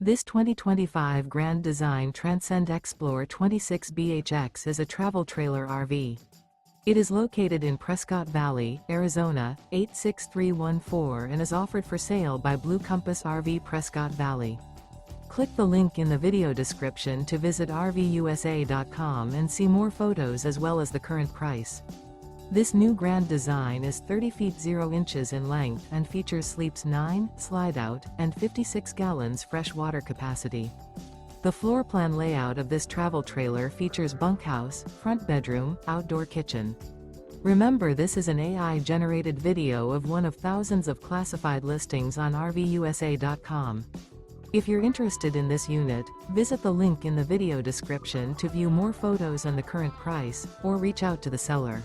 This 2025 Grand Design Transcend Xplor 26BHX is a travel trailer RV. It is located in Prescott Valley, Arizona, 86314 and is offered for sale by Blue Compass RV Prescott Valley. Click the link in the video description to visit RVUSA.com and see more photos as well as the current price. This new Grand Design is 30 feet 0 inches in length and features sleeps 9, slide-out, and 56 gallons fresh water capacity. The floor plan layout of this travel trailer features bunkhouse, front bedroom, outdoor kitchen. Remember, this is an AI-generated video of one of thousands of classified listings on RVUSA.com. If you're interested in this unit, visit the link in the video description to view more photos and the current price, or reach out to the seller.